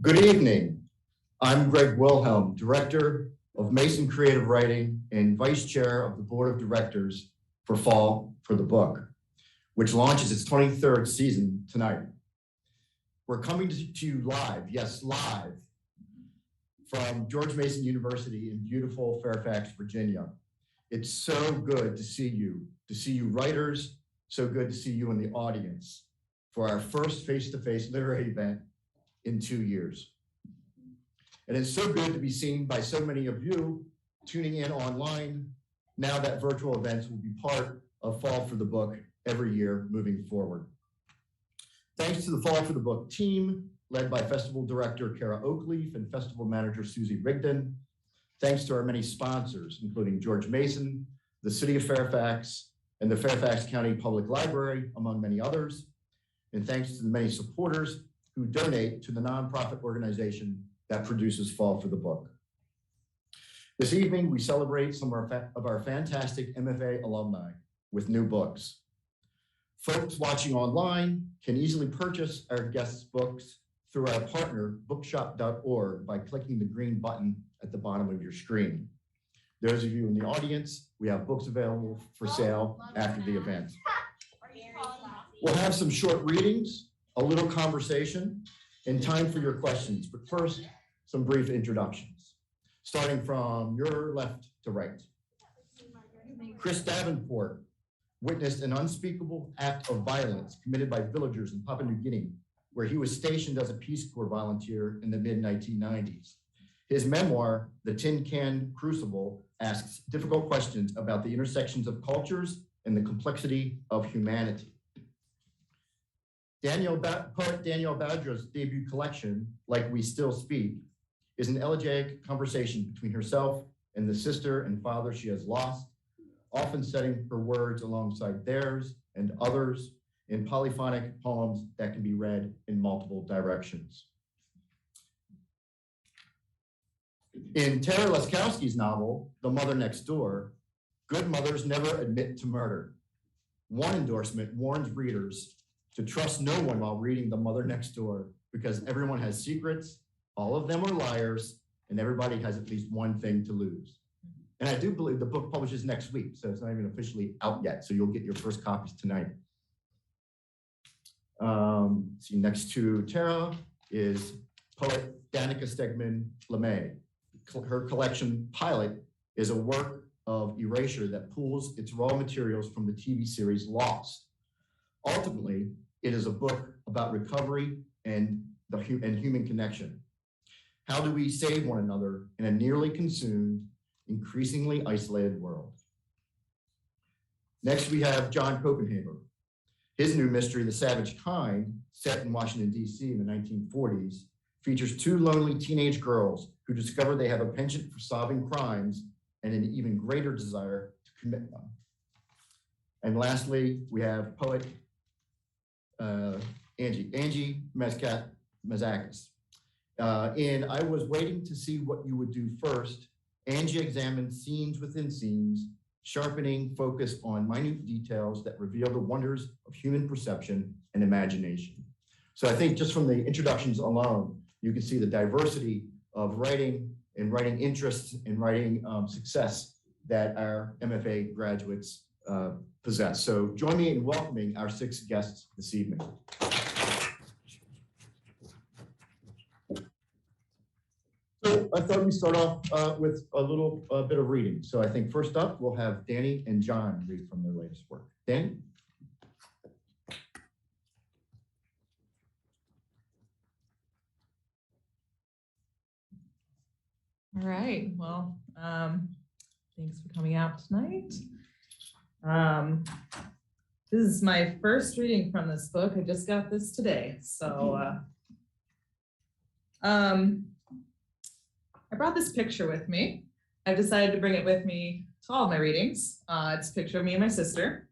Good evening. I'm Greg Wilhelm, Director of Mason Creative Writing and Vice Chair of the Board of Directors for Fall for the Book, which launches its 23rd season tonight. We're coming to you live, yes, live, from George Mason University in beautiful Fairfax, Virginia. It's so good to see you writers, so good to see you in the audience for our first face-to-face literary event in 2 years. And it's so good to be seen by so many of you tuning in online now that virtual events will be part of Fall for the Book every year moving forward. Thanks to the Fall for the Book team, led by Festival Director Kara Oakleaf and Festival Manager Susie Rigdon. Thanks to our many sponsors, including George Mason, the City of Fairfax, and the Fairfax County Public Library, among many others. And thanks to the many supporters who donate to the nonprofit organization that produces Fall for the Book. This evening, we celebrate some of our fantastic MFA alumni with new books. Folks watching online can easily purchase our guests' books through our partner, bookshop.org, by clicking the green button at the bottom of your screen. Those of you in the audience, we have books available for sale after the event. We'll have some short readings, a little conversation, and time for your questions. But first, some brief introductions, starting from your left to right. Chris Davenport witnessed an unspeakable act of violence committed by villagers in Papua New Guinea, where he was stationed as a Peace Corps volunteer in the mid-1990s. His memoir, The Tin Can Crucible, asks difficult questions about the intersections of cultures and the complexity of humanity. Poet Danielle Badra's debut collection, Like We Still Speak, is an elegiac conversation between herself and the sister and father she has lost, often setting her words alongside theirs and others in polyphonic poems that can be read in multiple directions. In Tara Laskowski's novel, The Mother Next Door, good mothers never admit to murder. One endorsement warns readers to trust no one while reading The Mother Next Door, because everyone has secrets, all of them are liars, and everybody has at least one thing to lose. And I do believe the book publishes next week, so it's not even officially out yet, so you'll get your first copies tonight. See, next to Tara is poet Danika Stegeman LeMay. Her collection, Pilot, is a work of erasure that pulls its raw materials from the TV series Lost. Ultimately, it is a book about recovery and human connection. How do we save one another in a nearly consumed, increasingly isolated world? Next, we have John Copenhaver. His new mystery, The Savage Kind, set in Washington, D.C. in the 1940s, features two lonely teenage girls who discover they have a penchant for solving crimes and an even greater desire to commit them. And lastly, we have poet Angie Mazakis. In I Was Waiting to See What You Would Do First, Angie examined scenes within scenes, sharpening focus on minute details that reveal the wonders of human perception and imagination. So I think just from the introductions alone, you can see the diversity of writing and writing interests and writing success that our MFA graduates possess. So join me in welcoming our 6 guests this evening. So I thought we'd start off with a little bit of reading. So I think first up, we'll have Danny and John read from their latest work. Danny? All right, well, thanks for coming out tonight. This is my first reading from this book. I just got this today. So I brought this picture with me. I've decided to bring it with me to all of my readings. It's a picture of me and my sister,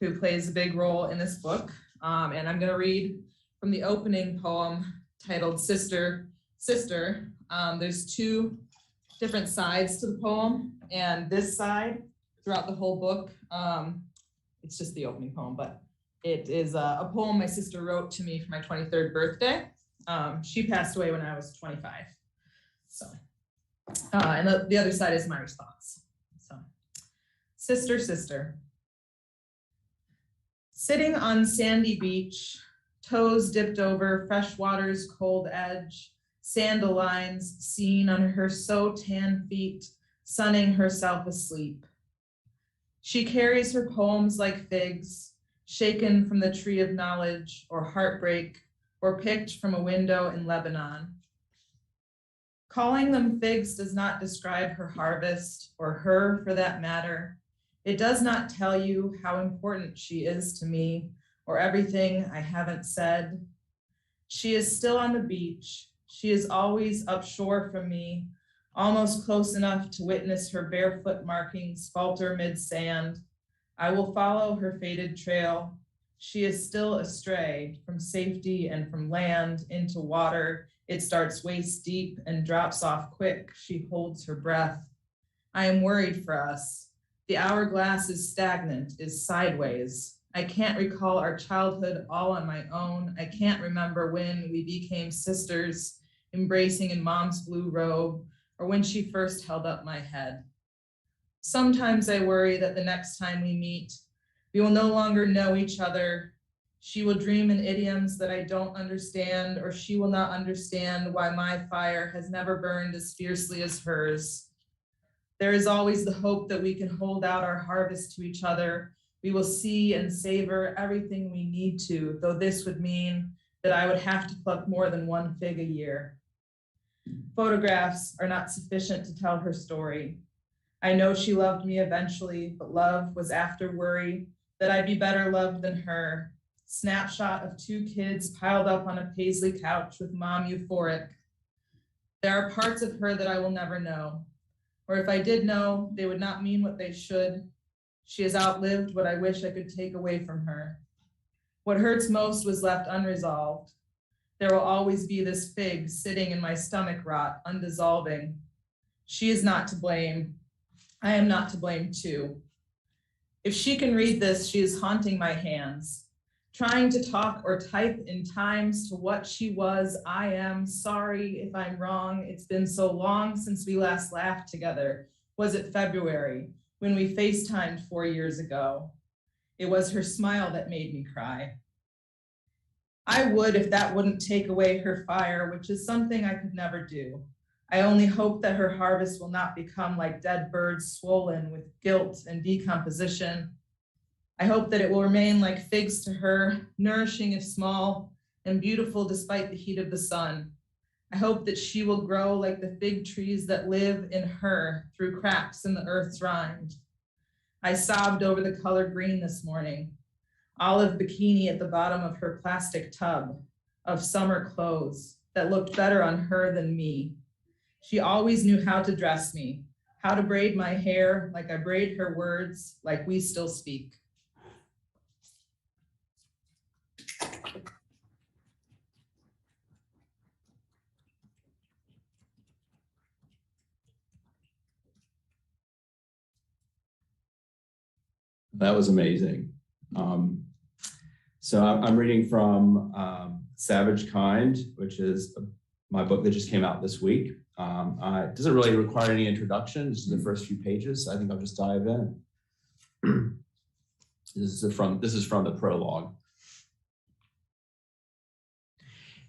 who plays a big role in this book. And I'm gonna read from the opening poem titled Sister, Sister. There's 2 different sides to the poem, and this side throughout the whole book, it's just the opening poem, but it is a poem my sister wrote to me for my 23rd birthday. She passed away when I was 25. So, and the other side is my response. So, sister, sister. Sitting on sandy beach, toes dipped over fresh water's cold edge, sandal lines seen on her so tan feet, sunning herself asleep. She carries her poems like figs, shaken from the tree of knowledge or heartbreak, or picked from a window in Lebanon. Calling them figs does not describe her harvest, or her for that matter. It does not tell you how important she is to me, or everything I haven't said. She is still on the beach. She is always upshore from me, almost close enough to witness her barefoot markings falter mid-sand. I will follow her faded trail. She is still astray from safety and from land into water. It starts waist deep and drops off quick. She holds her breath. I am worried for us. The hourglass is stagnant, is sideways. I can't recall our childhood all on my own. I can't remember when we became sisters, embracing in mom's blue robe, or when she first held up my head. Sometimes I worry that the next time we meet, we will no longer know each other. She will dream in idioms that I don't understand, or she will not understand why my fire has never burned as fiercely as hers. There is always the hope that we can hold out our harvest to each other. We will see and savor everything we need to, though this would mean that I would have to pluck more than one fig a year. Photographs are not sufficient to tell her story. I know she loved me eventually, but love was after worry that I'd be better loved than her. Snapshot of two kids piled up on a paisley couch with mom euphoric. There are parts of her that I will never know, or if I did know, they would not mean what they should. She has outlived what I wish I could take away from her. What hurts most was left unresolved. There will always be this fig sitting in my stomach rot, undissolving. She is not to blame. I am not to blame too. If she can read this, she is haunting my hands, trying to talk or type in times to what she was. I am sorry if I'm wrong. It's been so long since we last laughed together. Was it February when we FaceTimed 4 years ago? It was her smile that made me cry. I would if that wouldn't take away her fire, which is something I could never do. I only hope that her harvest will not become like dead birds swollen with guilt and decomposition. I hope that it will remain like figs to her, nourishing if small and beautiful despite the heat of the sun. I hope that she will grow like the fig trees that live in her through cracks in the earth's rind. I sobbed over the color green this morning. Olive bikini at the bottom of her plastic tub of summer clothes that looked better on her than me. She always knew how to dress me, how to braid my hair like I braid her words, like we still speak. That was amazing. So I'm reading from Savage Kind, which is my book that just came out this week. It doesn't really require any introduction. This is the first few pages. I think I'll just dive in. This is from the prologue.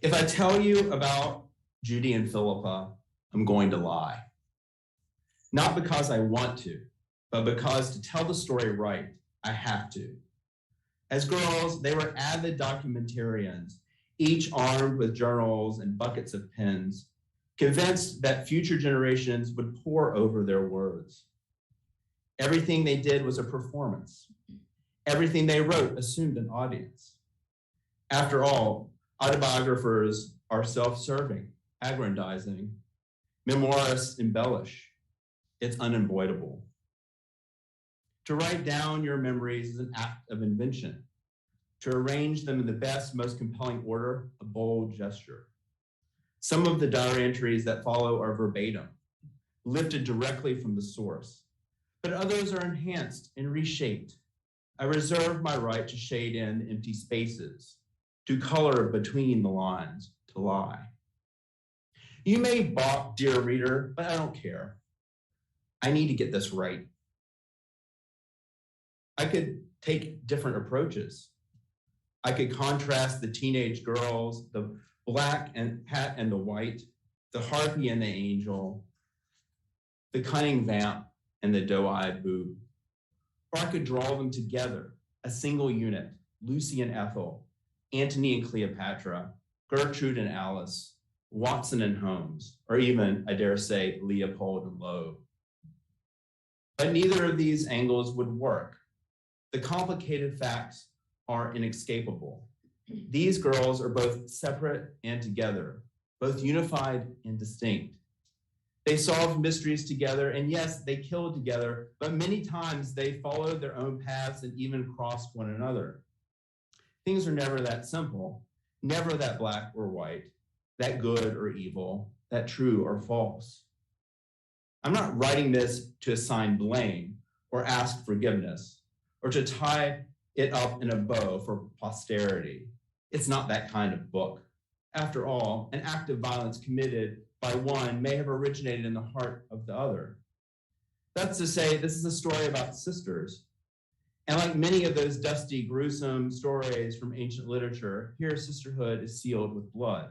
If I tell you about Judy and Philippa, I'm going to lie. Not because I want to, but because to tell the story right, I have to. As girls, they were avid documentarians, each armed with journals and buckets of pens, convinced that future generations would pore over their words. Everything they did was a performance. Everything they wrote assumed an audience. After all, autobiographers are self-serving, aggrandizing. Memoirists embellish. It's unavoidable. To write down your memories is an act of invention. To arrange them in the best, most compelling order, a bold gesture. Some of the diary entries that follow are verbatim, lifted directly from the source, but others are enhanced and reshaped. I reserve my right to shade in empty spaces, to color between the lines, to to lie. You may balk, dear reader, but I don't care. I need to get this right. I could take different approaches. I could contrast the teenage girls, the black and hat and the white, the harpy and the angel, the cunning vamp and the doe-eyed boob. Or I could draw them together, a single unit, Lucy and Ethel, Antony and Cleopatra, Gertrude and Alice, Watson and Holmes, or even, I dare say, Leopold and Loeb. But neither of these angles would work. The complicated facts are inescapable. These girls are both separate and together, both unified and distinct. They solved mysteries together, and yes, they killed together, but many times they followed their own paths and even crossed one another. Things are never that simple, never that black or white, that good or evil, that true or false. I'm not writing this to assign blame or ask forgiveness or to tie it up in a bow for posterity. It's not that kind of book. After all, an act of violence committed by one may have originated in the heart of the other. That's to say, this is a story about sisters. And like many of those dusty, gruesome stories from ancient literature, here sisterhood is sealed with blood.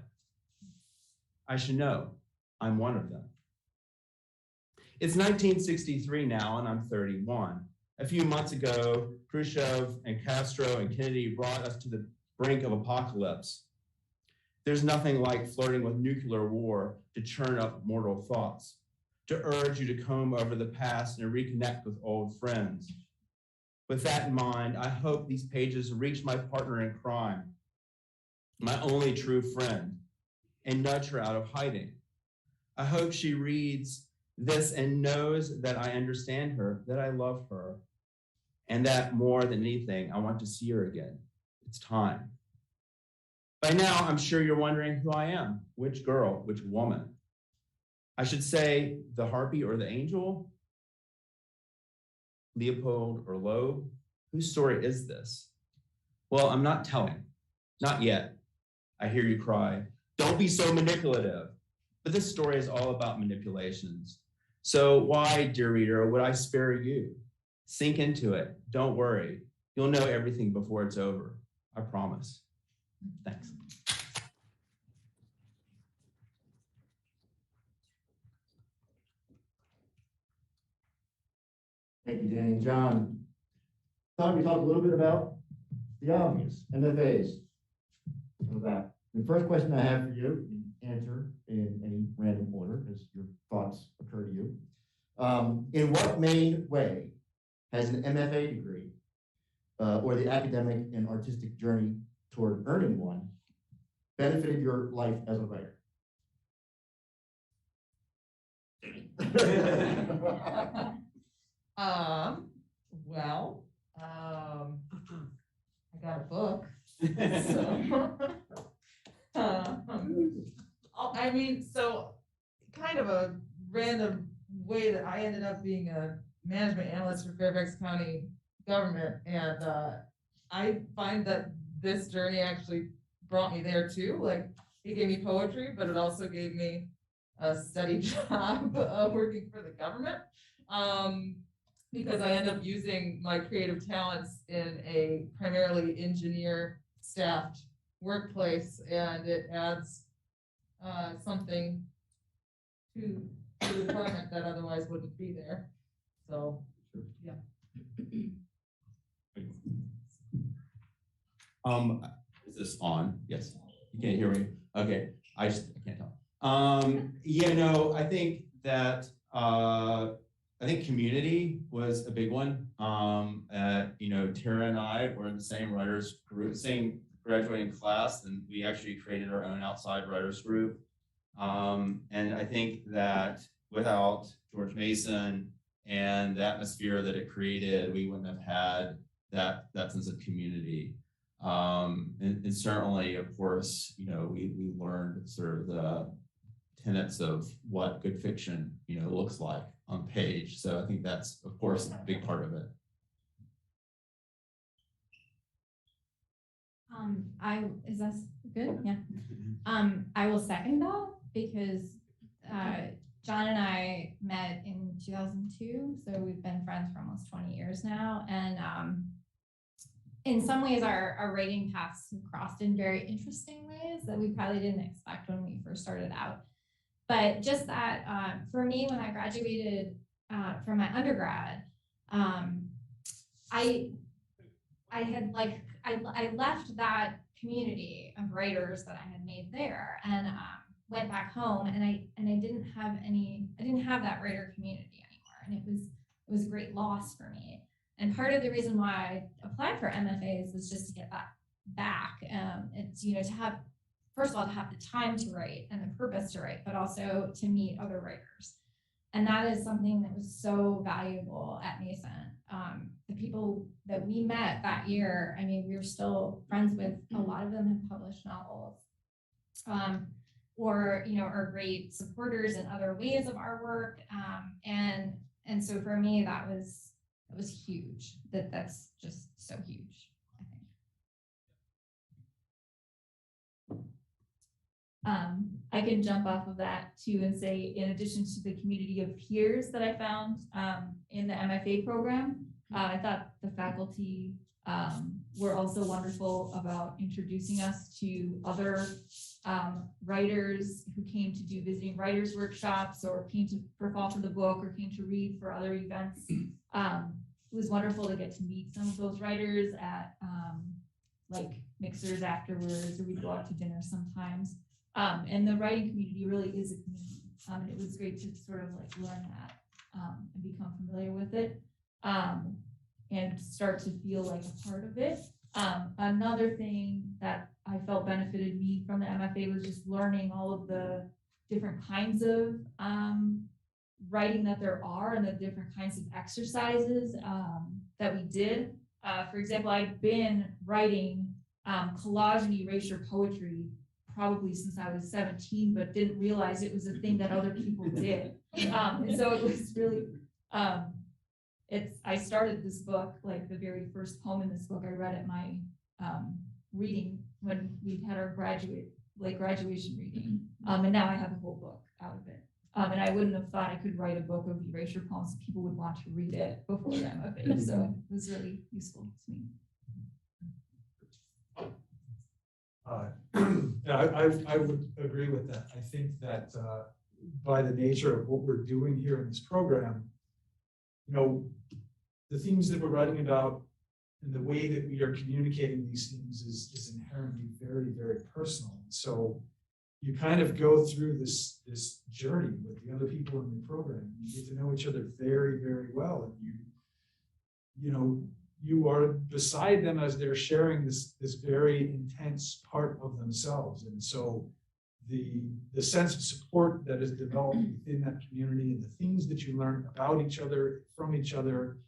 I should know, I'm one of them. It's 1963 now, and I'm 31. A few months ago, Khrushchev and Castro and Kennedy brought us to the brink of apocalypse. There's nothing like flirting with nuclear war to churn up mortal thoughts, to urge you to comb over the past and reconnect with old friends. With that in mind, I hope these pages reach my partner in crime, my only true friend, and nudge her out of hiding. I hope she reads this and knows that I understand her, that I love her, and that more than anything, I want to see her again. It's time. By now, I'm sure you're wondering who I am, which girl, which woman. I should say the harpy or the angel, Leopold or Loeb. Whose story is this? Well, I'm not telling, not yet. I hear you cry, don't be so manipulative. But this story is all about manipulations. So why, dear reader, would I spare you? Sink into it, don't worry. You'll know everything before it's over, I promise. Thanks. Thank you, Danny and John. Thought we talk a little bit about the obvious, MFAs. The first question I have for you, you can answer in any random order as your thoughts occur to you. In what main way has an MFA degree or the academic and artistic journey toward earning one benefited your life as a writer? I got a book. So kind of a random way that I ended up being a management analyst for Fairfax County government. And I find that this journey actually brought me there too. Like, it gave me poetry, but it also gave me a steady job working for the government. Because I end up using my creative talents in a primarily engineer staffed workplace, and it adds something to the department that otherwise wouldn't be there. So, yeah. Is this on? Yes. You can't hear me? Okay. I can't tell. Yeah, no, I think that I think community was a big one. Tara and I were in the same writers group, same graduating class, and we actually created our own outside writers group. And I think that without George Mason and the atmosphere that it created, we wouldn't have had that sense of community. And certainly, of course, we learned sort of the tenets of what good fiction, looks like on page. So I think that's, of course, a big part of it. Is that good? Yeah. I will second that because John and I met in 2002, so we've been friends for almost 20 years now, and in some ways our writing paths have crossed in very interesting ways that we probably didn't expect when we first started out. But just that, for me, when I graduated from my undergrad, I left that community of writers that I had made there and went back home, and I didn't have that writer community anymore, and it was a great loss for me. And part of the reason why I applied for MFAs was just to get that back. It's to have, first of all, to have the time to write and the purpose to write, but also to meet other writers. And that is something that was so valuable at Mason. The people that we met that year, I mean, we were still friends with, a lot of them have published novels, or are great supporters in other ways of our work. And so for me, that was huge. That's just so huge, I think. I can jump off of that too and say, in addition to the community of peers that I found in the MFA program, I thought the faculty were also wonderful about introducing us to other writers who came to do visiting writers workshops or came for Fall for the Book or came to read for other events. It was wonderful to get to meet some of those writers at like mixers afterwards, or we go out to dinner sometimes. And the writing community really is a community. And it was great to sort of like learn that and become familiar with it and start to feel like a part of it. Another thing that I felt benefited me from the MFA was just learning all of the different kinds of writing that there are and the different kinds of exercises that we did. For example, I've been writing collage and erasure poetry probably since I was 17, but didn't realize it was a thing that other people did. And so it was really, I started this book, like the very first poem in this book I read at my reading when we had our graduation reading. And now I have a whole book out of it. And I wouldn't have thought I could write a book of erasure poems if people would want to read it before the MFA. So it was really useful to me. I would agree with that. I think that by the nature of what we're doing here in this program, the themes that we're writing about and the way that we are communicating these themes is inherently very, very personal. So you kind of go through this journey with the other people in the program. You get to know each other very, very well, and you are beside them as they're sharing this very intense part of themselves. And so the sense of support that is developed within that community and the things that you learn about each other, from each other,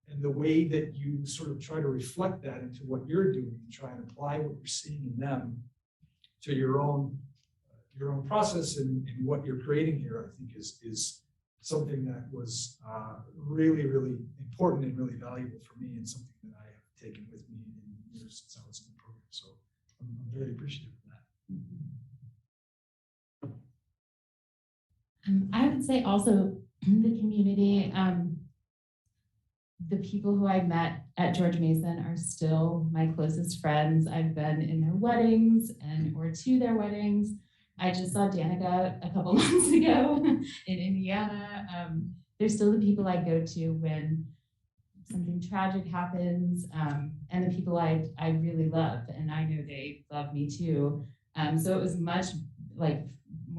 and the way that you sort of try to reflect that into what you're doing and try and apply what you're seeing in them to your own process and what you're creating here, I think is something that was really, really important and really valuable for me, and something that I have taken with me in the years since I was in the program. So I'm very appreciative of that. I would say also the community, the people who I met at George Mason are still my closest friends. I've been in their weddings or to their weddings. I just saw Danika a couple months ago in Indiana. They're still the people I go to when something tragic happens, and the people I really love, and I know they love me too. So it was much like,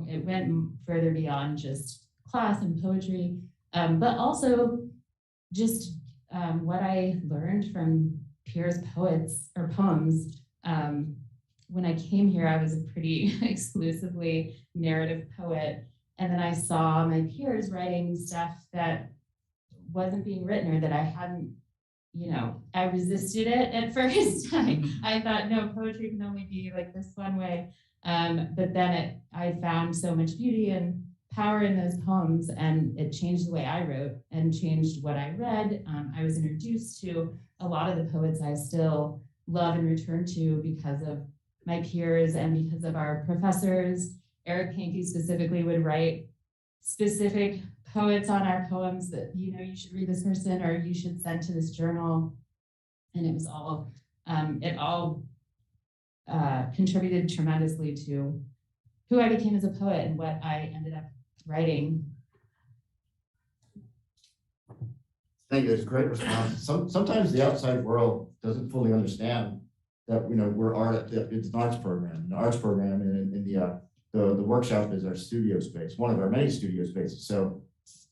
it went further beyond just class and poetry, but also just what I learned from peers' poets or poems. When I came here, I was a pretty exclusively narrative poet. And then I saw my peers writing stuff that wasn't being written or that I hadn't, I resisted it at first. I thought, no, poetry can only be like this one way. But then I found so much beauty and power in those poems, and it changed the way I wrote and changed what I read. I was introduced to a lot of the poets I still love and return to because of my peers and because of our professors. Eric Hankey specifically would write specific poets on our poems that, you know, you should read this person or you should send to this journal. And it was all, it all contributed tremendously to who I became as a poet and what I ended up writing. Thank you. It's a great response. Sometimes the outside world doesn't fully understand that, you know, we're it's an arts program. The arts program in the workshop is our studio space, one of our many studio spaces. So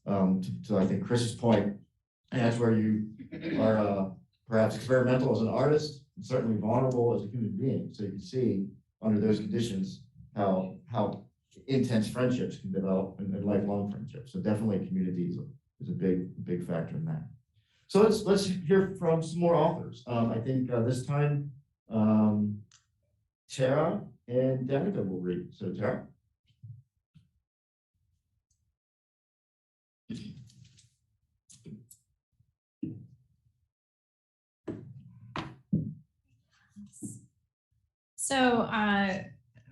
to I think Chris's point, and that's where you are perhaps experimental as an artist, and certainly vulnerable as a human being. So you can see under those conditions how intense friendships can develop and lifelong friendships. So definitely community is a big factor in that. So let's hear from some more authors. I think this time Tara and Danika will read. So Tara. So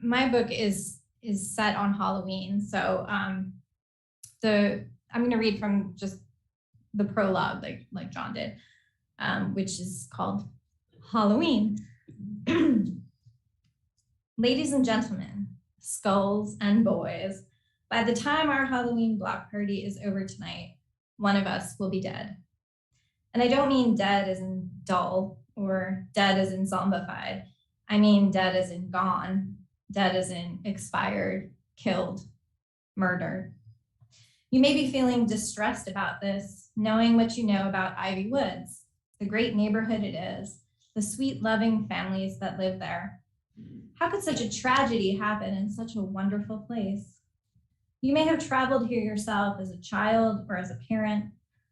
my book is set on Halloween. So I'm going to read from just the prologue, like John did, which is called Halloween. Ladies and gentlemen, skulls and boys, by the time our Halloween block party is over tonight, one of us will be dead. And I don't mean dead as in dull or dead as in zombified. I mean dead as in gone, dead as in expired, killed, murdered. You may be feeling distressed about this, knowing what you know about Ivy Woods, the great neighborhood it is, the sweet, loving families that live there. How could such a tragedy happen in such a wonderful place? You may have traveled here yourself as a child or as a parent,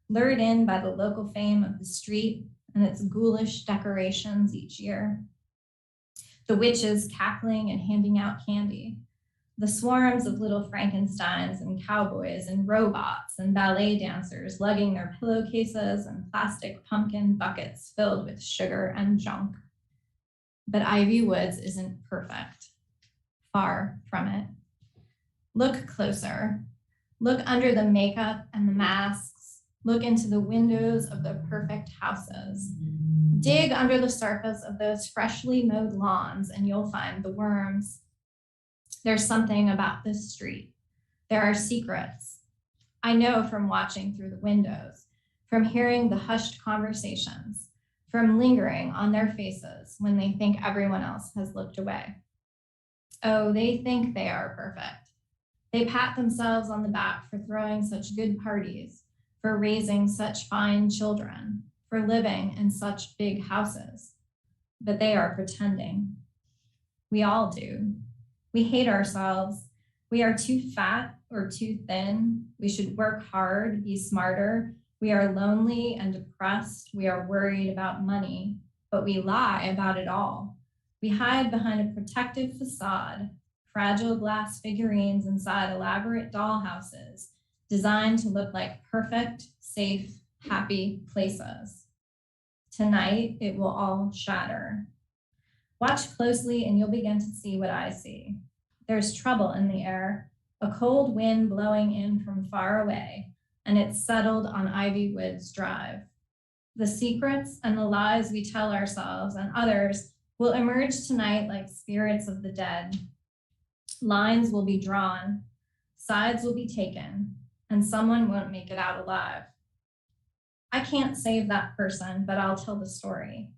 lured in by the local fame of the street and its ghoulish decorations each year. The witches cackling and handing out candy, the swarms of little Frankensteins and cowboys and robots and ballet dancers lugging their pillowcases and plastic pumpkin buckets filled with sugar and junk. But Ivy Woods isn't perfect. Far from it. Look closer. Look under the makeup and the masks. Look into the windows of the perfect houses. Dig under the surface of those freshly mowed lawns and you'll find the worms. There's something about this street. There are secrets. I know from watching through the windows, from hearing the hushed conversations, from lingering on their faces when they think everyone else has looked away. Oh, they think they are perfect. They pat themselves on the back for throwing such good parties, for raising such fine children, for living in such big houses. But they are pretending. We all do. We hate ourselves. We are too fat or too thin. We should work hard, be smarter. We are lonely and depressed. We are worried about money, but we lie about it all. We hide behind a protective facade, fragile glass figurines inside elaborate dollhouses designed to look like perfect, safe, happy places. Tonight, it will all shatter. Watch closely and you'll begin to see what I see. There's trouble in the air, a cold wind blowing in from far away, and it's settled on Ivy Woods Drive. The secrets and the lies we tell ourselves and others will emerge tonight like spirits of the dead. Lines will be drawn, sides will be taken, and someone won't make it out alive. I can't save that person, but I'll tell the story.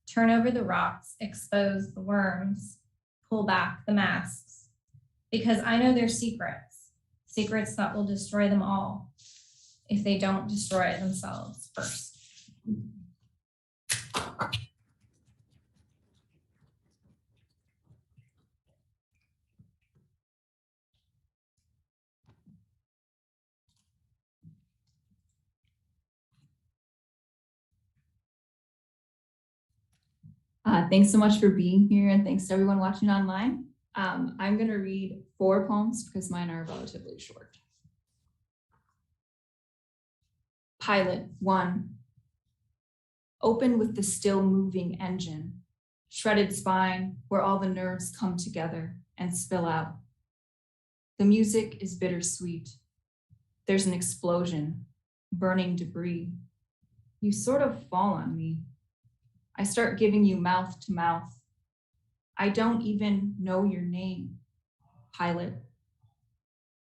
Turn over the rocks, expose the worms, pull back the masks, because I know their secrets, secrets that will destroy them all if they don't destroy themselves first. Thanks so much for being here, and thanks to everyone watching online. I'm going to read 4 poems because mine are relatively short. Pilot 1. Open with the still moving engine. shredded spine where all the nerves come together and spill out. The music is bittersweet. There's an explosion, burning debris. You sort of fall on me. I start giving you mouth to mouth. I don't even know your name, pilot.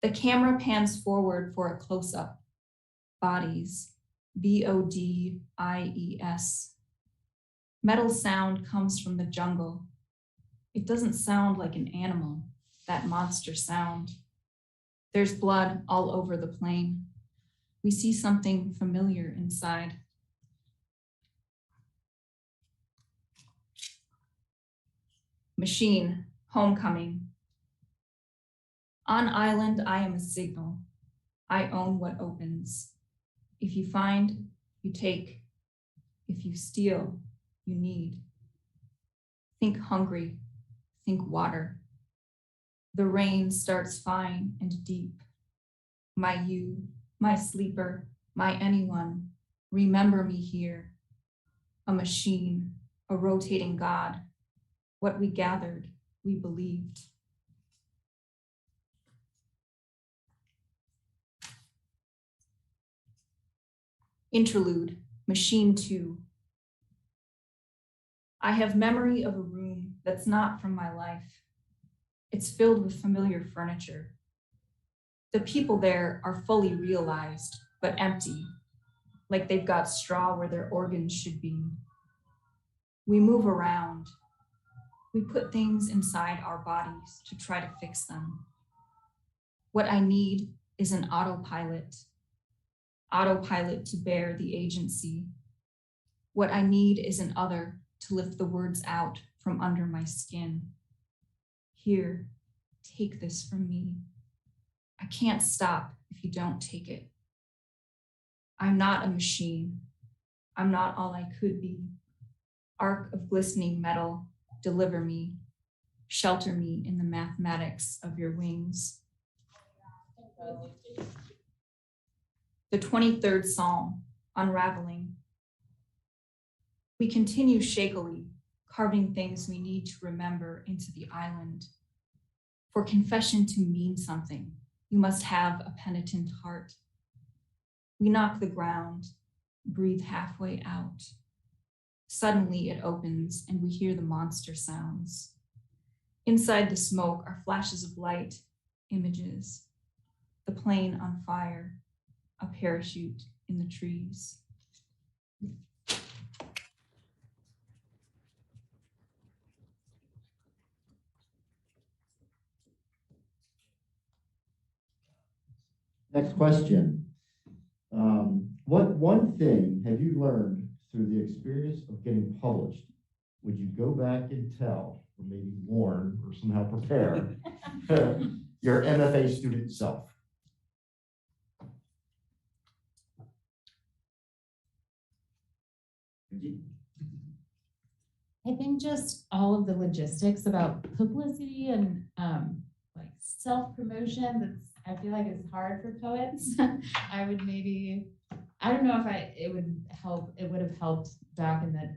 The camera pans forward for a close-up. Bodies, B-O-D-I-E-S. Metal sound comes from the jungle. It doesn't sound like an animal, that monster sound. There's blood all over the plane. We see something familiar inside. Machine, homecoming. On island, I am a signal. I own what opens. If you find, you take. If you steal, you need. Think hungry, think water. The rain starts fine and deep. My you, my sleeper, my anyone, remember me here. A machine, a rotating God. What we gathered, we believed. Interlude, machine 2. I have memory of a room that's not from my life. It's filled with familiar furniture. The people there are fully realized, but empty, like they've got straw where their organs should be. We move around. We put things inside our bodies to try to fix them. What I need is an autopilot to bear the agency. What I need is an other to lift the words out from under my skin. Here, take this from me. I can't stop if you don't take it. I'm not a machine. I'm not all I could be. Arc of glistening metal, deliver me. Shelter me in the mathematics of your wings. The 23rd Psalm, unraveling. We continue shakily, carving things we need to remember into the island. For confession to mean something, you must have a penitent heart. We knock the ground, breathe halfway out. Suddenly it opens and we hear the monster sounds. Inside the smoke are flashes of light, images. The plane on fire, a parachute in the trees. Next question. What one thing have you learned through the experience of getting published? Would you go back and tell, or maybe warn, or somehow prepare your MFA student self? I think just all of the logistics about publicity and like self-promotion that's I feel like it's hard for poets. I would maybe, I don't know if it would have helped back in the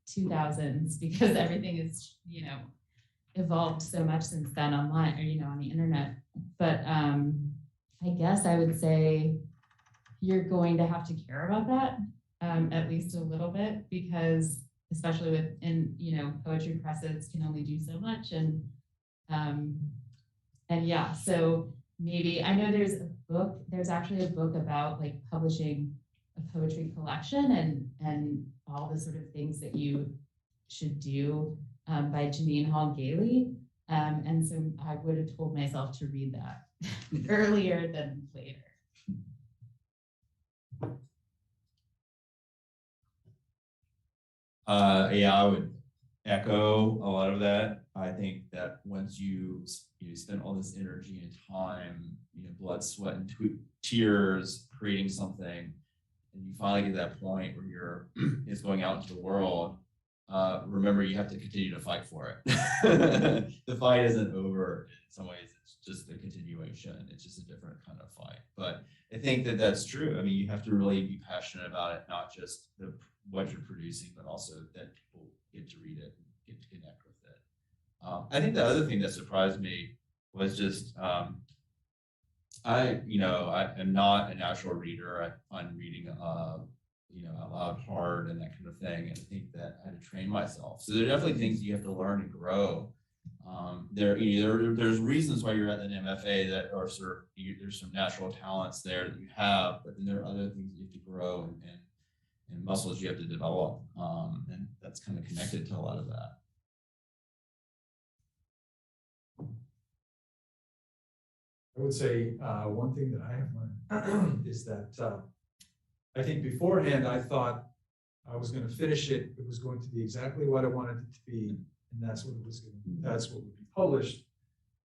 2000s because everything is, evolved so much since then online or, on the internet. But I guess I would say you're going to have to care about that at least a little bit because especially poetry presses can only do so much and yeah, so maybe I know there's actually a book about like publishing a poetry collection and all the sort of things that you should do by Janine Hall Gailey. And so I would have told myself to read that earlier than later. Yeah, I would echo a lot of that. I think that once you spend all this energy and time, blood, sweat, and tears creating something, and you finally get to that point where it's going out into the world, remember you have to continue to fight for it. The fight isn't over in some ways, it's just a continuation. It's just a different kind of fight. But I think that that's true. I mean, you have to really be passionate about it, not just what you're producing, but also that people get to read it get to connect with it. I think the other thing that surprised me was just, I am not a natural reader. I find reading, out loud hard and that kind of thing. And I think that I had to train myself. So there are definitely things you have to learn and grow. There's reasons why you're at an MFA that are there's some natural talents there that you have, but then there are other things you have to grow and muscles you have to develop. And that's kind of connected to a lot of that. I would say one thing that I have learned is that I think beforehand I thought I was going to finish it. It was going to be exactly what I wanted it to be, and that's what it was going to be. That's what would be published.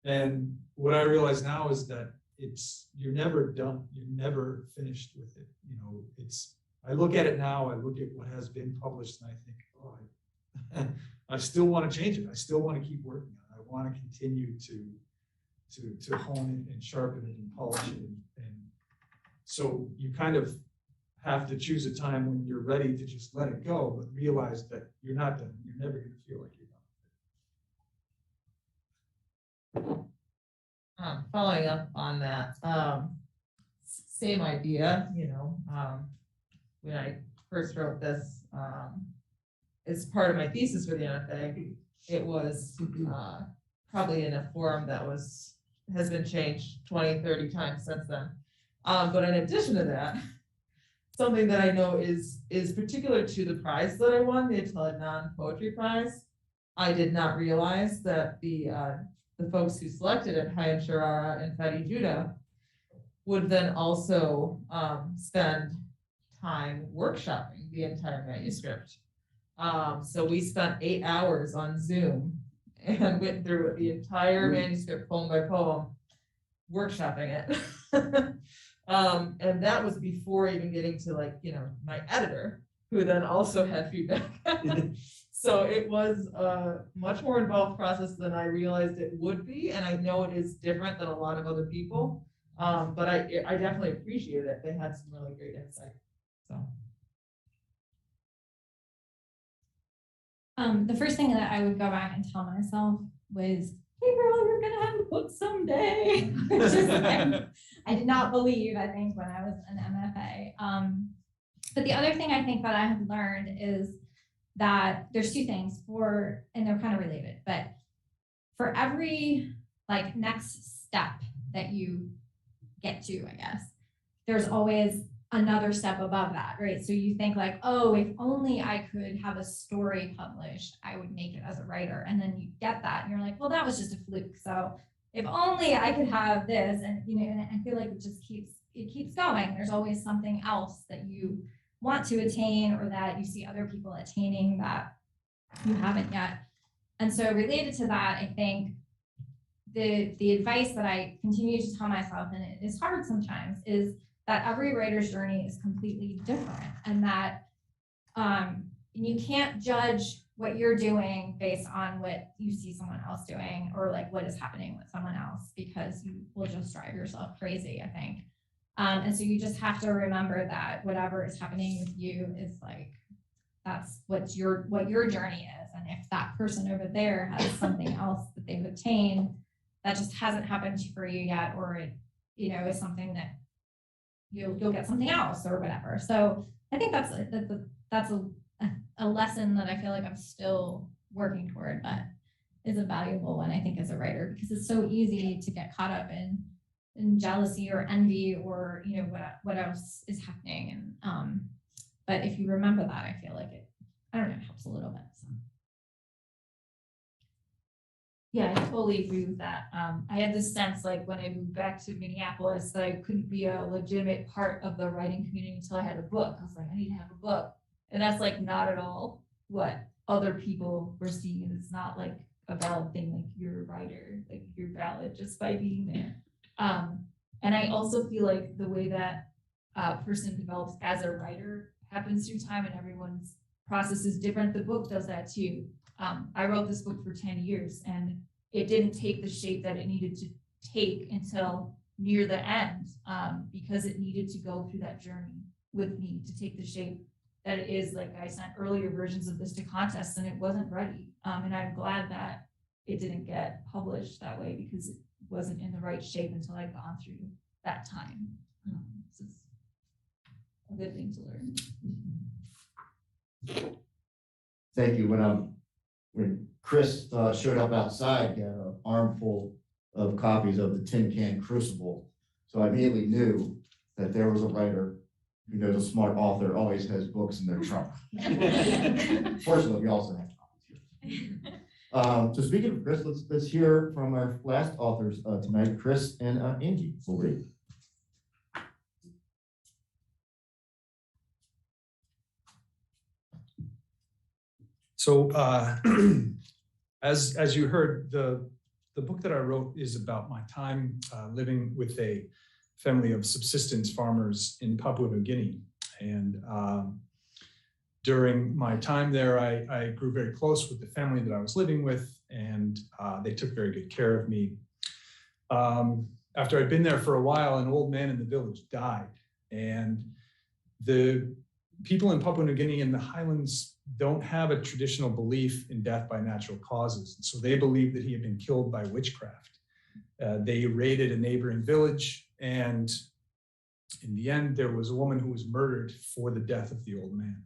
And what I realize now is that you're never done. You're never finished with it. I look at it now. I look at what has been published, and I think, oh, I still want to change it. I still want to keep working on it. I want to continue to hone it and sharpen it and polish it. And so you kind of have to choose a time when you're ready to just let it go, but realize that you're not done. You're never going to feel like you're done. Following up on that, same idea, when I first wrote this, as part of my thesis for the MFA, it was probably in a form that has been changed 20, 30 times since then. But in addition to that, something that I know is particular to the prize that I won, the Attila Non-Poetry Prize. I did not realize that the folks who selected it, Hayan Sharara and Fadi Judah, would then also spend time workshopping the entire manuscript. So we spent 8 hours on Zoom and went through the entire manuscript poem by poem, workshopping it. And that was before even getting to my editor, who then also had feedback. So it was a much more involved process than I realized it would be. And I know it is different than a lot of other people, but I definitely appreciated it. They had some really great insight. So. The first thing that I would go back and tell myself was, hey girl, you're gonna have a book someday. Which is I did not believe, I think, when I was an MFA. But the other thing I think that I have learned is that there's two things and they're kind of related, but for every next step that you get to, I guess, there's always another step above that, right? So you think oh, if only I could have a story published, I would make it as a writer. And then you get that and you're like, well, that was just a fluke. So if only I could have this, and and I feel like it keeps going. There's always something else that you want to attain or that you see other people attaining that you haven't yet. And so related to that, I think the advice that I continue to tell myself, and it is hard sometimes, is that every writer's journey is completely different, and that you can't judge what you're doing based on what you see someone else doing or what is happening with someone else, because you will just drive yourself crazy, I think. And so you just have to remember that whatever is happening with you is that's what your journey is. And if that person over there has something else that they've obtained that just hasn't happened for you yet, or it is something that you'll get something else or whatever. So I think that's a lesson that I feel like I'm still working toward, but is a valuable one, I think, as a writer, because it's so easy to get caught up in jealousy or envy or what else is happening. And but if you remember that, I feel like it helps a little bit. So. Yeah, I totally agree with that. I had this sense when I moved back to Minneapolis that I couldn't be a legitimate part of the writing community until I had a book. I was like, I need to have a book. And that's not at all what other people were seeing. And it's not a valid thing, you're a writer, you're valid just by being there. And I also feel like the way that a person develops as a writer happens through time, and everyone's process is different. The book does that too. I wrote this book for 10 years and it didn't take the shape that it needed to take until near the end, because it needed to go through that journey with me to take the shape that it is. I sent earlier versions of this to contests and it wasn't ready. And I'm glad that it didn't get published that way because it wasn't in the right shape until I'd gone through that time. So it's a good thing to learn. Thank you. When Chris showed up outside, he had an armful of copies of the Tin Can Crucible. So I immediately knew that there was a writer who knows a smart author always has books in their trunk. Fortunately, we also have copies here. So speaking of Chris, let's hear from our last authors tonight, Chris and Angie will read. So as you heard, the book that I wrote is about my time living with a family of subsistence farmers in Papua New Guinea. And during my time there, I grew very close with the family that I was living with, and they took very good care of me. After I'd been there for a while, an old man in the village died. And the people in Papua New Guinea in the highlands don't have a traditional belief in death by natural causes. And so they believed that he had been killed by witchcraft. They raided a neighboring village, and in the end, there was a woman who was murdered for the death of the old man.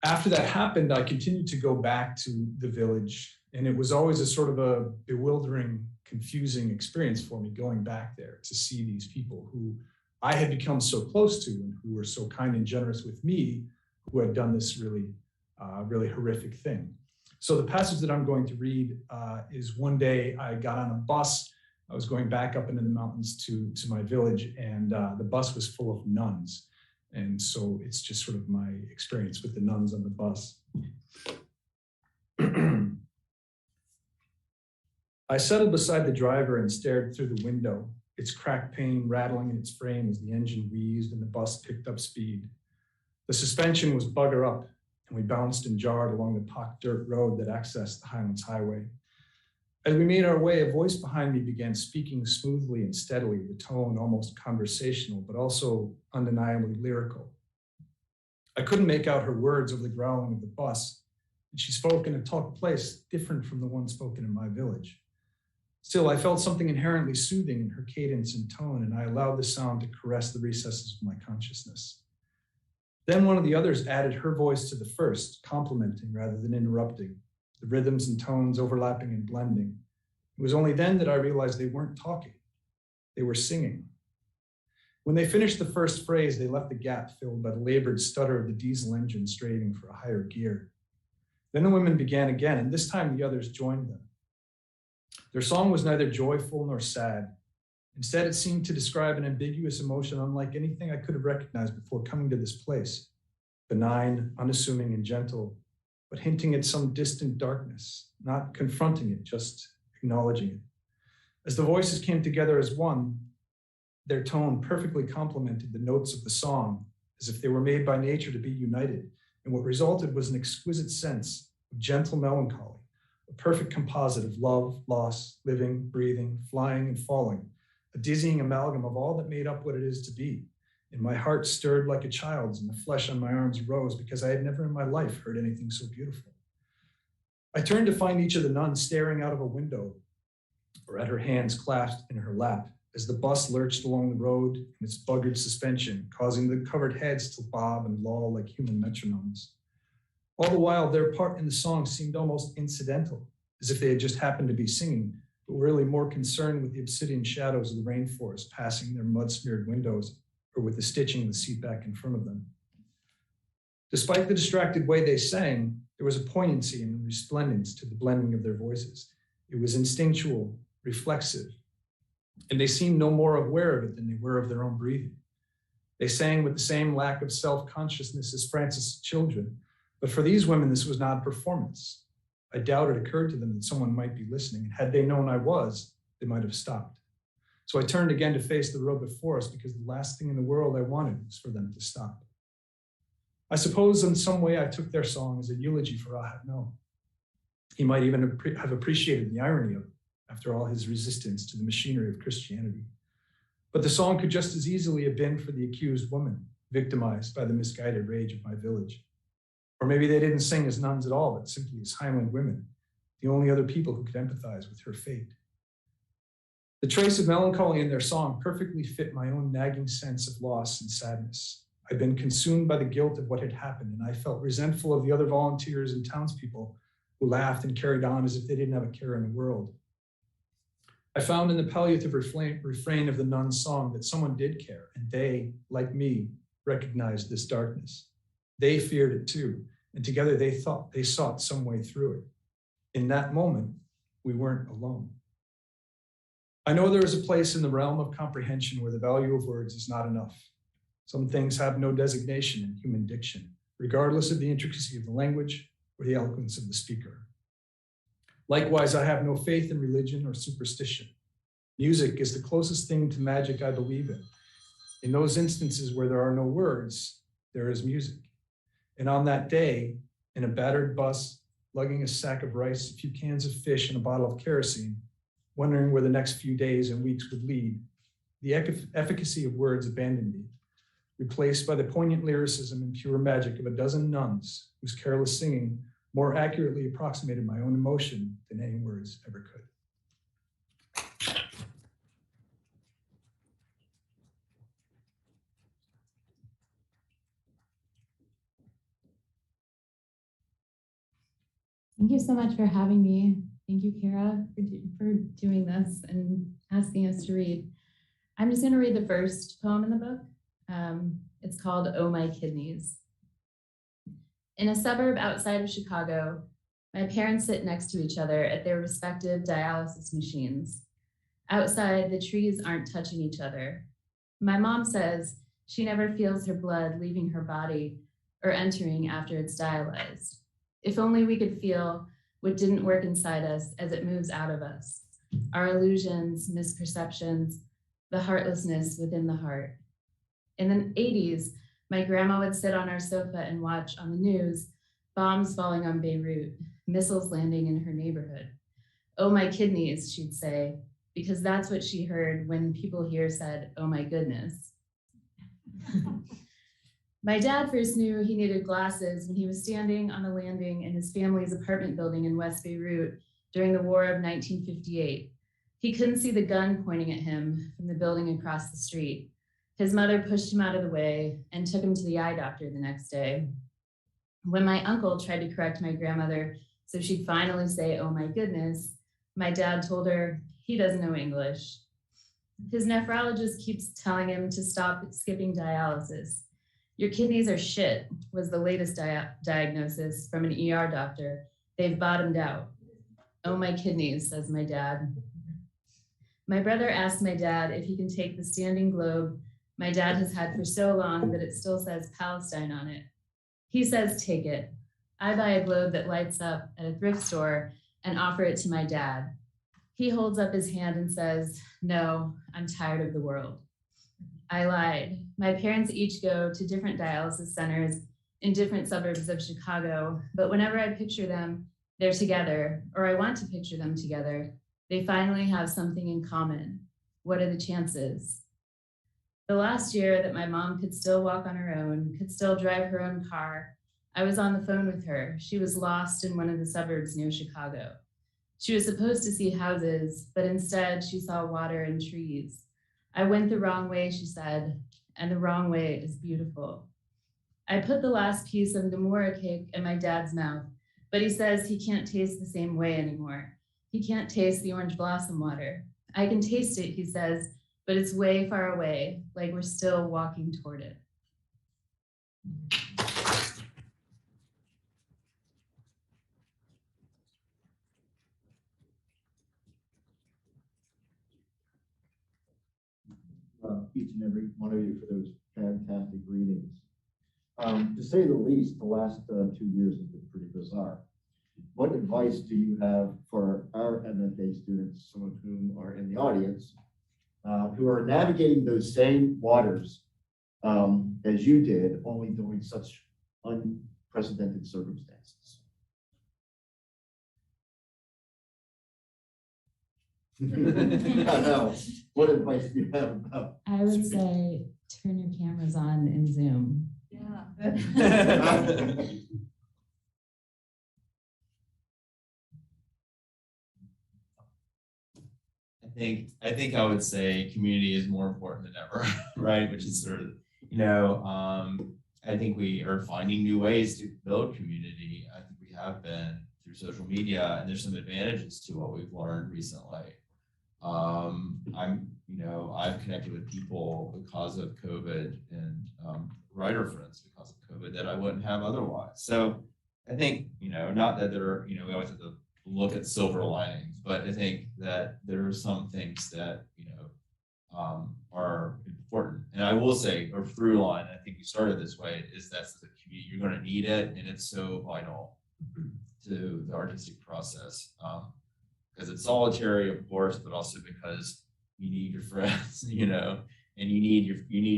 After that happened, I continued to go back to the village, and it was always a sort of a bewildering, confusing experience for me going back there to see these people who I had become so close to and who were so kind and generous with me, who had done this really horrific thing. So the passage that I'm going to read is one day I got on a bus. I was going back up into the mountains to my village, and the bus was full of nuns. And so it's just sort of my experience with the nuns on the bus. I settled beside the driver and stared through the window, its cracked pane rattling in its frame as the engine wheezed and the bus picked up speed. The suspension was bugger up, and we bounced and jarred along the pocked dirt road that accessed the Highlands Highway. As we made our way, a voice behind me began speaking smoothly and steadily, the tone almost conversational, but also undeniably lyrical. I couldn't make out her words over the growling of the bus, and she spoke in a talk place different from the one spoken in my village. Still, I felt something inherently soothing in her cadence and tone, and I allowed the sound to caress the recesses of my consciousness. Then one of the others added her voice to the first, complimenting rather than interrupting, the rhythms and tones overlapping and blending. It was only then that I realized they weren't talking. They were singing. When they finished the first phrase, they left the gap filled by the labored stutter of the diesel engine straining for a higher gear. Then the women began again, and this time the others joined them. Their song was neither joyful nor sad. Instead, it seemed to describe an ambiguous emotion unlike anything I could have recognized before coming to this place. Benign, unassuming, and gentle, but hinting at some distant darkness, not confronting it, just acknowledging it. As the voices came together as one, their tone perfectly complemented the notes of the song, as if they were made by nature to be united, and what resulted was an exquisite sense of gentle melancholy, a perfect composite of love, loss, living, breathing, flying, and falling, a dizzying amalgam of all that made up what it is to be. And my heart stirred like a child's, and the flesh on my arms rose because I had never in my life heard anything so beautiful. I turned to find each of the nuns staring out of a window or at her hands clasped in her lap as the bus lurched along the road in its buggered suspension, causing the covered heads to bob and loll like human metronomes. All the while, their part in the song seemed almost incidental, as if they had just happened to be singing, but were really more concerned with the obsidian shadows of the rainforest passing their mud-smeared windows or with the stitching of the seat back in front of them. Despite the distracted way they sang, there was a poignancy and resplendence to the blending of their voices. It was instinctual, reflexive, and they seemed no more aware of it than they were of their own breathing. They sang with the same lack of self-consciousness as Francis' children, but for these women, this was not a performance. I doubt it occurred to them that someone might be listening, and had they known I was, they might have stopped. So I turned again to face the road before us because the last thing in the world I wanted was for them to stop. I suppose in some way I took their song as a eulogy for Ahad. He might even have appreciated the irony of it, after all his resistance to the machinery of Christianity. But the song could just as easily have been for the accused woman, victimized by the misguided rage of my village. Or maybe they didn't sing as nuns at all, but simply as Highland women, the only other people who could empathize with her fate. The trace of melancholy in their song perfectly fit my own nagging sense of loss and sadness. I'd been consumed by the guilt of what had happened, and I felt resentful of the other volunteers and townspeople who laughed and carried on as if they didn't have a care in the world. I found in the palliative refrain of the nun's song that someone did care, and they, like me, recognized this darkness. They feared it too, and together they sought some way through it. In that moment, we weren't alone. I know there is a place in the realm of comprehension where the value of words is not enough. Some things have no designation in human diction, regardless of the intricacy of the language or the eloquence of the speaker. Likewise, I have no faith in religion or superstition. Music is the closest thing to magic I believe in. In those instances where there are no words, there is music. And on that day, in a battered bus, lugging a sack of rice, a few cans of fish, and a bottle of kerosene, wondering where the next few days and weeks would lead, the efficacy of words abandoned me, replaced by the poignant lyricism and pure magic of a dozen nuns whose careless singing more accurately approximated my own emotion than any words ever could. Thank you so much for having me. Thank you, Kara, for doing this and asking us to read. I'm just going to read the first poem in the book. It's called Oh My Kidneys. In a suburb outside of Chicago, my parents sit next to each other at their respective dialysis machines. Outside, the trees aren't touching each other. My mom says she never feels her blood leaving her body or entering after it's dialyzed. If only we could feel what didn't work inside us as it moves out of us, our illusions, misperceptions, the heartlessness within the heart. In the 80s, my grandma would sit on our sofa and watch on the news, bombs falling on Beirut, missiles landing in her neighborhood. Oh my kidneys, she'd say, because that's what she heard when people here said, oh my goodness. My dad first knew he needed glasses when he was standing on a landing in his family's apartment building in West Beirut during the War of 1958. He couldn't see the gun pointing at him from the building across the street. His mother pushed him out of the way and took him to the eye doctor the next day. When my uncle tried to correct my grandmother so she'd finally say, oh my goodness, my dad told her he doesn't know English. His nephrologist keeps telling him to stop skipping dialysis. Your kidneys are shit, was the latest diagnosis from an ER doctor. They've bottomed out. Oh my kidneys, says my dad. My brother asked my dad if he can take the standing globe my dad has had for so long that it still says Palestine on it. He says, take it. I buy a globe that lights up at a thrift store and offer it to my dad. He holds up his hand and says, no, I'm tired of the world. I lied. My parents each go to different dialysis centers in different suburbs of Chicago, but whenever I picture them, they're together, or I want to picture them together, they finally have something in common. What are the chances? The last year that my mom could still walk on her own, could still drive her own car, I was on the phone with her. She was lost in one of the suburbs near Chicago. She was supposed to see houses, but instead she saw water and trees. I went the wrong way, she said, and the wrong way is beautiful. I put the last piece of the memoir cake in my dad's mouth, but he says he can't taste the same way anymore. He can't taste the orange blossom water. I can taste it, he says, but it's way far away, like we're still walking toward it. Each and every one of you for those fantastic readings. To say the least, the last 2 years have been pretty bizarre. What advice do you have for our MFA students, some of whom are in the audience, who are navigating those same waters as you did, only during such unprecedented circumstances? I know. What advice do you have about? I would say turn your cameras on in Zoom. Yeah. I think I would say community is more important than ever, right? Which is sort of, I think we are finding new ways to build community. I think we have been through social media, and there's some advantages to what we've learned recently. I've connected with people because of COVID and writer friends because of COVID that I wouldn't have otherwise. So I think, not that we always have to look at silver linings, but I think that there are some things that, are important. And I will say, or through line, I think we started this way, is that's the community, you're going to need it. And it's so vital to the artistic process. Because it's solitary, of course, but also because you need your friends, and you need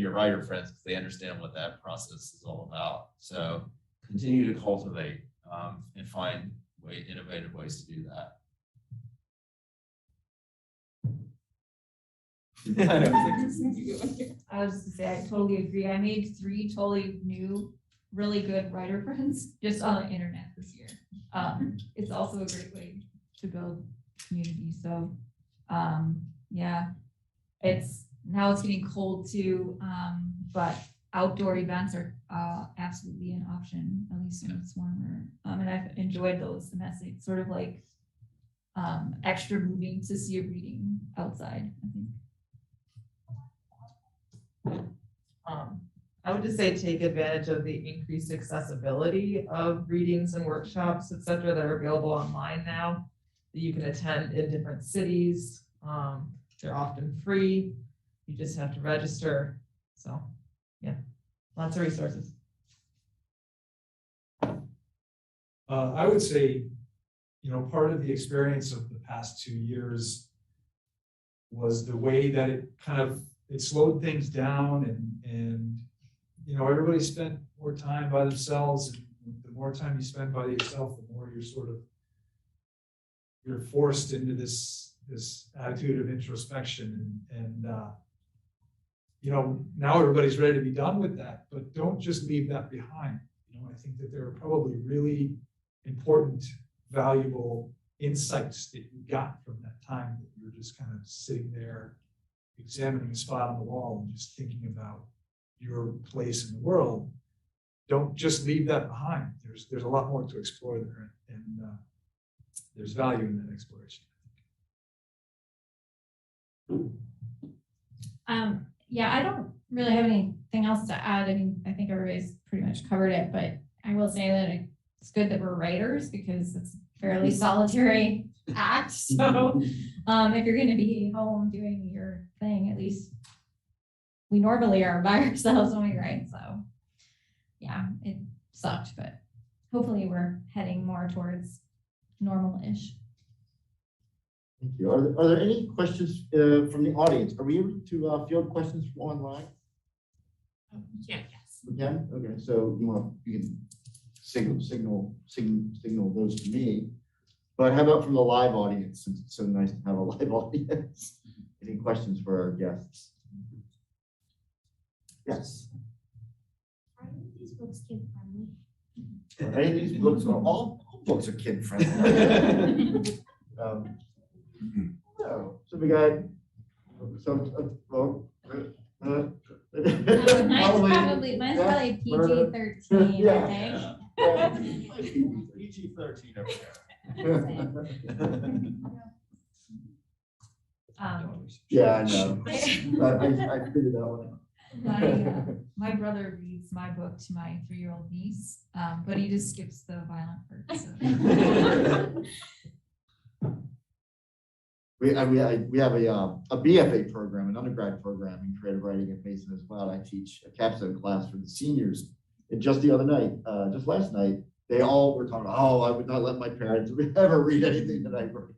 your writer friends because they understand what that process is all about. So continue to cultivate and find innovative ways to do that. I was to say, I totally agree. I made 3 totally new, really good writer friends just on the internet this year. It's also a great way to build community. So yeah, it's getting cold too, but outdoor events are absolutely an option, at least when it's warmer. And I've enjoyed those. The message sort of like extra moving to see a reading outside, I think. I would just say take advantage of the increased accessibility of readings and workshops, et cetera, that are available online now that you can attend in different cities. They're often free. You just have to register. So yeah, lots of resources. I would say, part of the experience of the past 2 years was the way that it slowed things down and everybody spent more time by themselves. And the more time you spend by yourself, the more you're forced into this attitude of introspection. And now everybody's ready to be done with that, but don't just leave that behind. I think that there are probably really important, valuable insights that you got from that time that you're just kind of sitting there examining a spot on the wall and just thinking about your place in the world. Don't just leave that behind. There's a lot more to explore there, and there's value in that exploration. Yeah, I don't really have anything else to add. I mean, I think everybody's pretty much covered it, but I will say that it's good that we're writers because it's a fairly solitary act. So if you're going to be home doing your thing, at least we normally are by ourselves when we write. So yeah, it sucked, but hopefully we're heading more towards normal-ish. Thank you. Are there any questions from the audience? Are we able to field questions from online? Yeah, yes. We can? Okay, so you can signal those to me. But how about from the live audience, since it's so nice to have a live audience? Any questions for our guests? Yes. Are any of these books kid friendly? Any of these books are all books are kid friendly. No. So we got Mine's probably PG-13, yeah. I think. PG-13 over there. Yeah, I know. I figured that one out. My brother reads my book to my 3-year-old niece, but he just skips the violent parts. So. We have a BFA program, an undergrad program in creative writing at Mason as well. I teach a capstone class for the seniors. And just the other night, just last night, they all were talking, I would not let my parents ever read anything that I wrote.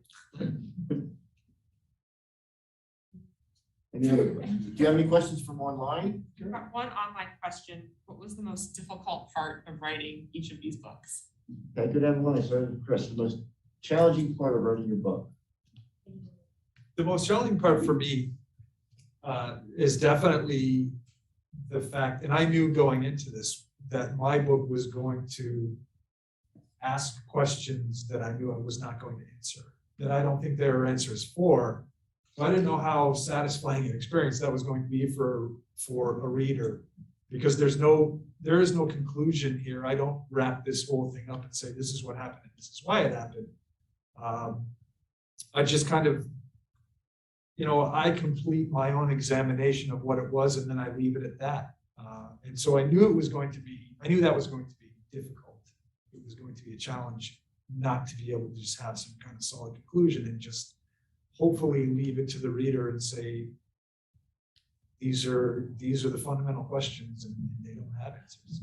Any other questions? Do you have any questions from online? One online question. What was the most difficult part of writing each of these books? Okay, good. Everyone, I started with Chris. The most challenging part of writing your book. The most challenging part for me is definitely the fact, and I knew going into this, that my book was going to ask questions that I knew I was not going to answer, that I don't think there are answers for, So I didn't know how satisfying an experience that was going to be for a reader, because there is no conclusion here. I don't wrap this whole thing up and say, this is what happened and this is why it happened. I just kind of, I complete my own examination of what it was, and then I leave it at that. And so I knew that was going to be difficult. It was going to be a challenge not to be able to just have some kind of solid conclusion and just hopefully leave it to the reader and say, these are the fundamental questions, and they don't have answers.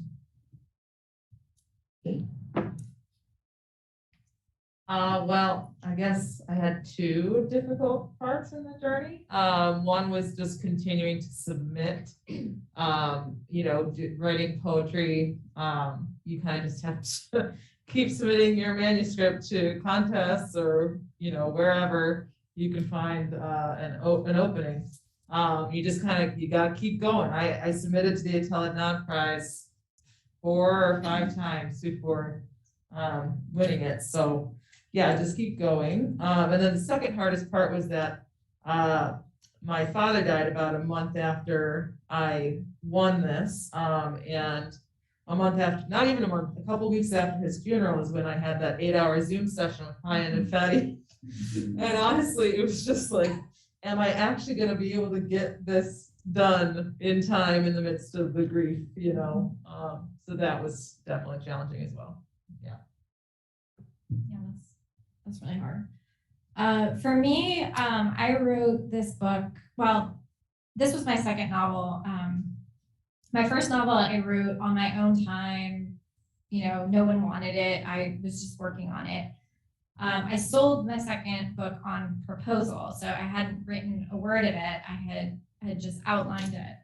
Well, I guess I had two difficult parts in the journey. One was just continuing to submit, writing poetry. You kind of just have to keep submitting your manuscript to contests or, wherever you can find an opening. You gotta keep going. I submitted to the Intelligent Prize 4 or 5 times before winning it. So yeah, just keep going. And then the second hardest part was that my father died about a month after I won this. And a month after, not even a month, a couple weeks after his funeral is when I had that 8-hour Zoom session with Ryan and Fatty. And honestly, it was just like, am I actually going to be able to get this done in time in the midst of the grief, So that was definitely challenging as well. Yeah, that's really hard. For me, I wrote this book. Well, this was my second novel. My first novel I wrote on my own time. No one wanted it. I was just working on it. I sold my second book on proposal, so I hadn't written a word of it. I had just outlined it,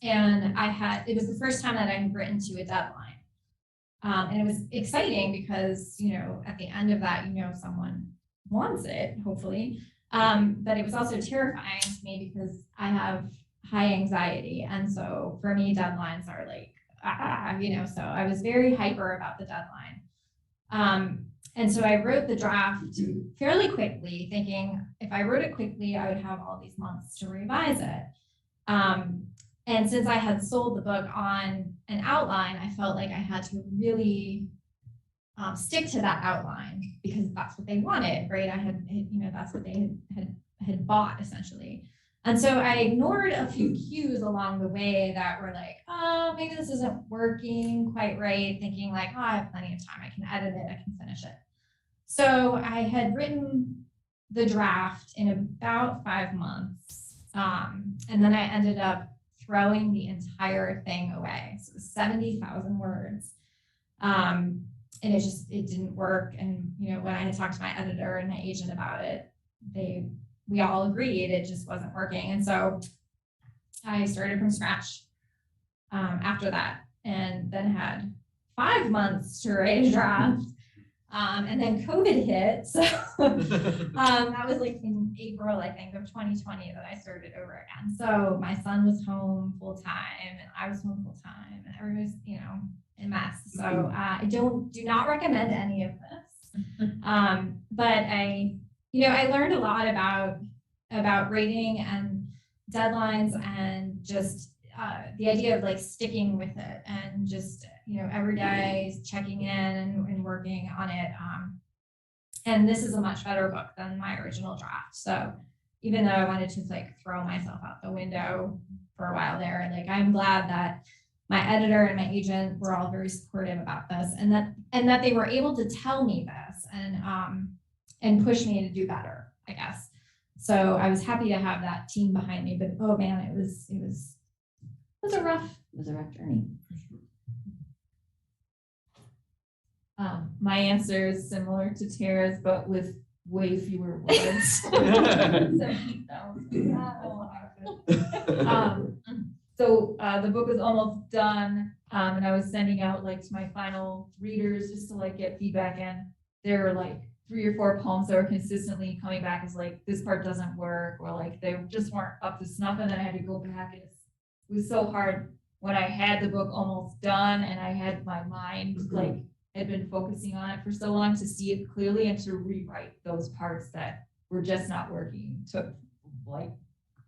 and it was the first time that I had written to a deadline. And it was exciting because, at the end of that, someone wants it, hopefully. But it was also terrifying to me because I have high anxiety. And so for me, deadlines are like, so I was very hyper about the deadline. And so I wrote the draft fairly quickly, thinking if I wrote it quickly, I would have all these months to revise it. And since I had sold the book on an outline, I felt like I had to really stick to that outline because that's what they wanted, right? That's what they had bought essentially. And so I ignored a few cues along the way that were like, oh, maybe this isn't working quite right, thinking like, oh, I have plenty of time. I can edit it. I can finish it. So I had written the draft in about 5 months. And then I ended up throwing the entire thing away. So it was 70,000 words. And it didn't work. And, when I had talked to my editor and my agent about it, we all agreed it just wasn't working. And so I started from scratch after that, and then had 5 months to write a draft. And then COVID hit. So that was like in April, I think, of 2020 that I started over again. So my son was home full time and I was home full time and everyone was, a mess. So I do not recommend any of this. But I learned a lot about writing and deadlines and just the idea of like sticking with it and just, every day checking in and working on it. And this is a much better book than my original draft. So even though I wanted to like throw myself out the window for a while there, like I'm glad that my editor and my agent were all very supportive about this and that they were able to tell me this and push me to do better, I guess. So I was happy to have that team behind me, but oh man, it was a rough journey. My answer is similar to Tara's, but with way fewer words. So the book is almost done, and I was sending out like to my final readers just to like get feedback, and there were like 3 or 4 poems that were consistently coming back as like this part doesn't work, or like they just weren't up to snuff, and then I had to go back. It was so hard when I had the book almost done and I had my mind like had been focusing on it for so long to see it clearly and to rewrite those parts that were just not working took like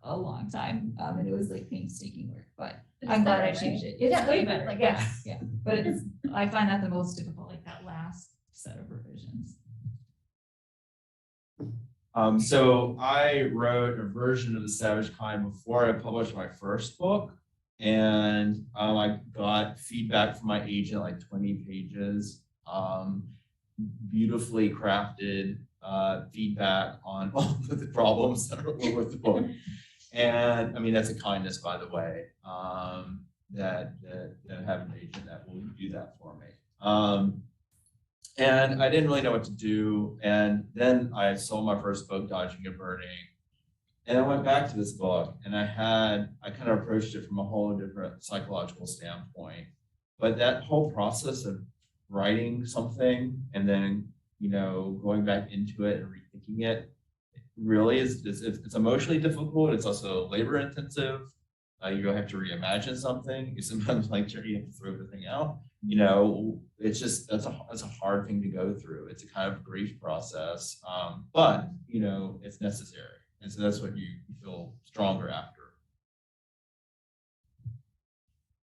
a long time. And it was like painstaking work, but I'm glad I changed it. It's way better, like, yeah, but I find that the most difficult, like that last set of revisions. So I wrote a version of The Savage Kind before I published my first book. And I got feedback from my agent, like 20 pages, beautifully crafted feedback on all of the problems that were with the book. And I mean, that's a kindness, by the way, that I have an agent that will do that for me. And I didn't really know what to do. And then I sold my first book, Dodging and Burning. And I went back to this book and I kind of approached it from a whole different psychological standpoint. But that whole process of writing something and then, going back into it and rethinking it really it's emotionally difficult. It's also labor intensive. You have to reimagine something. You sometimes you have to throw everything out. It's just that's a hard thing to go through. It's a kind of grief process, but it's necessary, and so that's what you feel stronger after.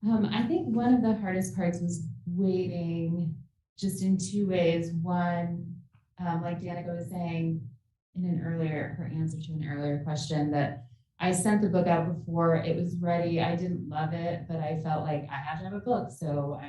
I think one of the hardest parts was waiting, just in two ways. One, like Danika was saying in her answer to an earlier question, that I sent the book out before it was ready. I didn't love it, but I felt like I have to have a book, so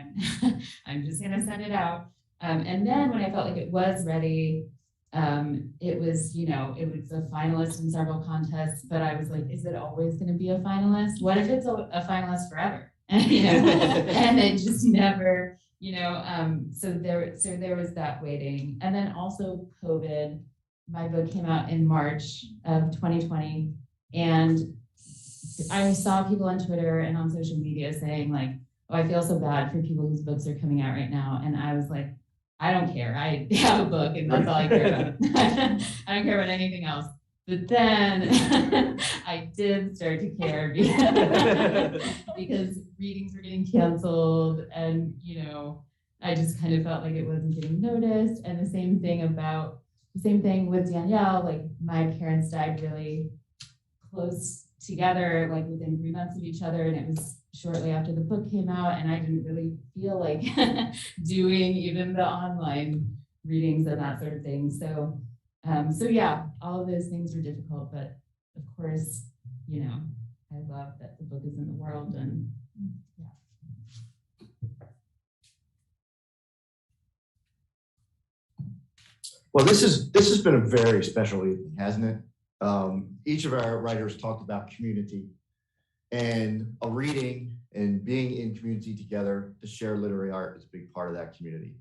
I'm just gonna send it out. And then when I felt like it was ready, it was a finalist in several contests, but I was like, is it always gonna be a finalist? What if it's a finalist forever? And it just never, so there was that waiting. And then also COVID. My book came out in March of 2020. And I saw people on Twitter and on social media saying like, oh, I feel so bad for people whose books are coming out right now. And I was like, I don't care. I have a book and that's all I care about. I don't care about anything else. But then I did start to care because readings were getting canceled and, I just kind of felt like it wasn't getting noticed. And the same thing with Danielle, like my parents died really close together, like within 3 months of each other. And it was shortly after the book came out. And I didn't really feel like doing even the online readings and that sort of thing. So yeah, all of those things were difficult, but of course, I love that the book is in the world and yeah. Well, this has been a very special evening, hasn't it? Each of our writers talked about community and a reading and being in community together to share literary art is a big part of that community.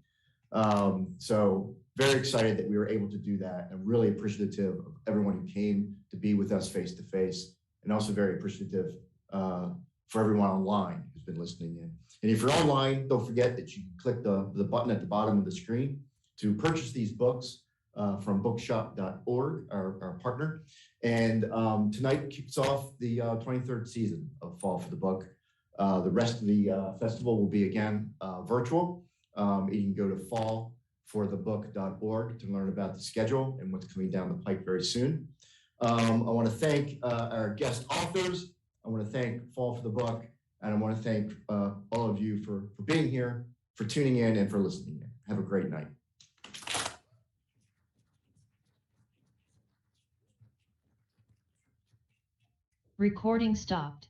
So very excited that we were able to do that and really appreciative of everyone who came to be with us face to face, and also very appreciative for everyone online who's been listening in. And if you're online, don't forget that you can click the button at the bottom of the screen to purchase these books from bookshop.org, our partner. And tonight kicks off the 23rd season of Fall for the Book. The rest of the festival will be again virtual. You can go to fallforthebook.org to learn about the schedule and what's coming down the pike very soon. I want to thank our guest authors. I want to thank Fall for the Book, and I want to thank all of you for being here, for tuning in, and for listening in. Have a great night. Recording stopped.